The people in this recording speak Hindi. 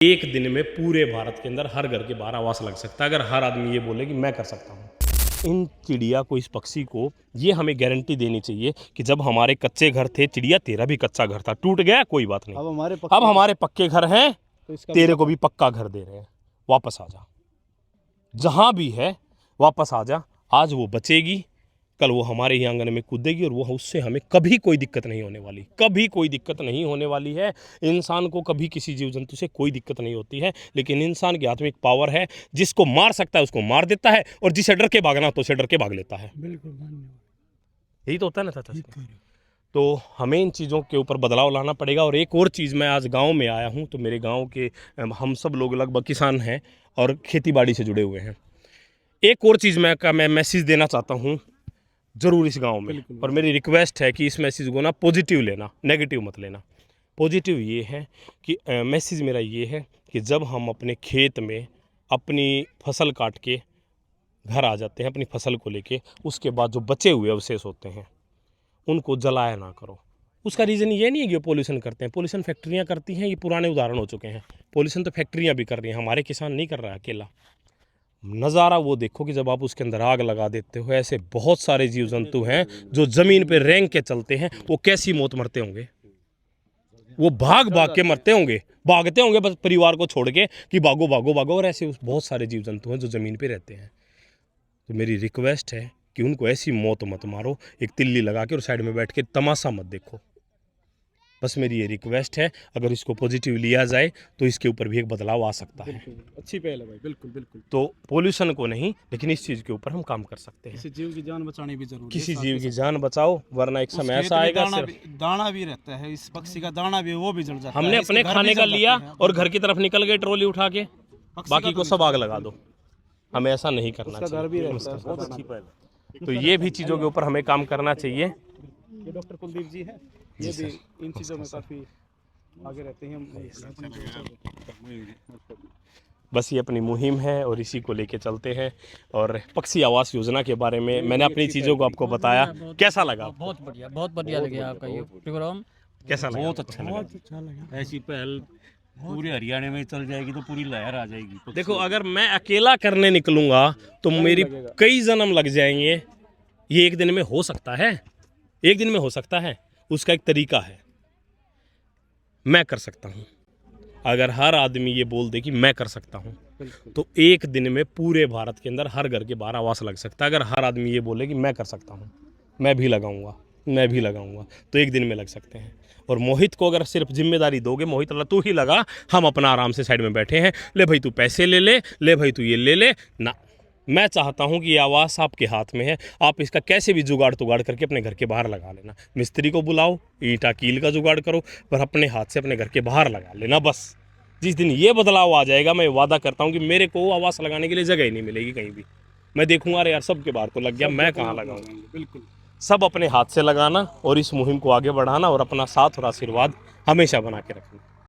एक दिन में पूरे भारत के अंदर हर घर के बाहर आवास लग सकता है अगर हर आदमी ये बोले कि मैं कर सकता हूँ। इन चिड़िया को, इस पक्षी को ये हमें गारंटी देनी चाहिए कि जब हमारे कच्चे घर थे, चिड़िया तेरा भी कच्चा घर था, टूट गया कोई बात नहीं, अब हमारे पक्के घर हैं, तो तेरे को भी पक्का घर दे रहे हैं, वापस आ जा, जहाँ भी है वापस आ जा। आज वो बचेगी, कल वो हमारे ही आंगन में कूदेगी और वो उससे हमें कभी कोई दिक्कत नहीं होने वाली, कभी कोई दिक्कत नहीं होने वाली है। इंसान को कभी किसी जीव जंतु से कोई दिक्कत नहीं होती है, लेकिन इंसान के हाथ में एक पावर है, जिसको मार सकता है उसको मार देता है, और जिसे डर के भागना तो उसे डर के भाग लेता है। बिल्कुल, यही तो होता है ना चाचा। तो हमें इन चीज़ों के ऊपर बदलाव लाना पड़ेगा। और एक और चीज़, मैं आज गाँव में आया हूँ, तो मेरे गाँव के हम सब लोग लगभग किसान हैं और खेती बाड़ी से जुड़े हुए हैं। एक और चीज़ मैं मैसेज देना चाहता हूँ ज़रूर इस गांव में, और मेरी रिक्वेस्ट है कि इस मैसेज को ना पॉजिटिव लेना, नेगेटिव मत लेना। पॉजिटिव ये है कि मैसेज मेरा ये है कि जब हम अपने खेत में अपनी फसल काट के घर आ जाते हैं अपनी फसल को लेके, उसके बाद जो बचे हुए अवशेष होते हैं उनको जलाया ना करो। उसका रीज़न ये नहीं है कि पॉल्यूशन करते हैं, पॉल्यूशन फैक्ट्रियाँ करती हैं, ये पुराने उदाहरण हो चुके हैं। पॉल्यूशन तो फैक्ट्रियाँ भी कर रही हैं, हमारे किसान नहीं कर रहा है अकेला। नज़ारा वो देखो कि जब आप उसके अंदर आग लगा देते हो, ऐसे बहुत सारे जीव जंतु हैं जो ज़मीन पे रेंग के चलते हैं, वो कैसी मौत मरते होंगे, वो भाग भाग के मरते होंगे, भागते होंगे बस परिवार को छोड़ के कि भागो भागो भागो। और ऐसे बहुत सारे जीव जंतु हैं जो ज़मीन पे रहते हैं। तो मेरी रिक्वेस्ट है कि उनको ऐसी मौत मत मारो, एक तिल्ली लगा के और साइड में बैठ के तमाशा मत देखो। बस मेरी ये रिक्वेस्ट है, अगर इसको पॉजिटिव लिया जाए तो इसके ऊपर भी एक बदलाव आ सकता है। अच्छी पहल है भाई, बिल्कुल बिल्कुल। तो पॉल्यूशन को नहीं, लेकिन इस चीज़ के ऊपर हम काम कर सकते हैं। किसी जीव की जान बचानी भी जरूरी है। किसी जीव की जान बचाओ, वरना एक समय ऐसा आएगा दाना भी रहता है, इस पक्षी का दाना भी, वो भी जल जाता है। हमने अपने खाने का लिया और घर की तरफ निकल गए ट्रॉली उठा के, बाकी को सब आग लगा दो। हमें ऐसा नहीं करना चाहिए। तो ये भी चीज़ों के ऊपर हमें काम करना चाहिए। ये डॉक्टर कुलदीप जी है, ये भी इन चीज़ों में काफ़ी आगे रहते हैं। बस ये अपनी मुहिम है और इसी को लेके चलते हैं। और पक्षी आवास योजना के बारे में मैंने अपनी चीज़ों को आपको बताया, कैसा लगा? बहुत बढ़िया लगा आपका ये प्रोग्राम। कैसा लगा? बहुत अच्छा लगा। ऐसी पहल पूरे हरियाणा में चल जाएगी तो पूरी लहर आ जाएगी। देखो, अगर मैं अकेला करने निकलूंगा तो मेरी कई जन्म लग जाएंगे। ये एक दिन में हो सकता है, एक दिन में हो सकता है, उसका एक तरीका है। मैं कर सकता हूँ। अगर हर आदमी ये बोल दे कि मैं कर सकता हूँ, तो एक दिन में पूरे भारत के अंदर हर घर के बाहर आवास लग सकता है। अगर हर आदमी ये बोले कि मैं कर सकता हूँ, मैं भी लगाऊंगा, तो एक दिन में लग सकते हैं। और मोहित को अगर सिर्फ जिम्मेदारी दोगे, मोहित अल्लाह तू ही लगा, हम अपना आराम से साइड में बैठे हैं, ले भाई तू पैसे ले भाई तू ये ले ना। मैं चाहता हूं कि ये आवास आपके हाथ में है, आप इसका कैसे भी जुगाड़ करके अपने घर के बाहर लगा लेना। मिस्त्री को बुलाओ, ईंटा कील का जुगाड़ करो, पर अपने हाथ से अपने घर के बाहर लगा लेना। बस जिस दिन ये बदलाव आ जाएगा, मैं वादा करता हूँ कि मेरे को आवास लगाने के लिए जगह ही नहीं मिलेगी कहीं भी। मैं देखूंगा अरे यार सबके बाहर तो लग गया, मैं कहाँ लगाऊंगा। बिल्कुल, सब अपने हाथ से लगाना और इस मुहिम को आगे बढ़ाना और अपना साथ और आशीर्वाद हमेशा बना के रखना।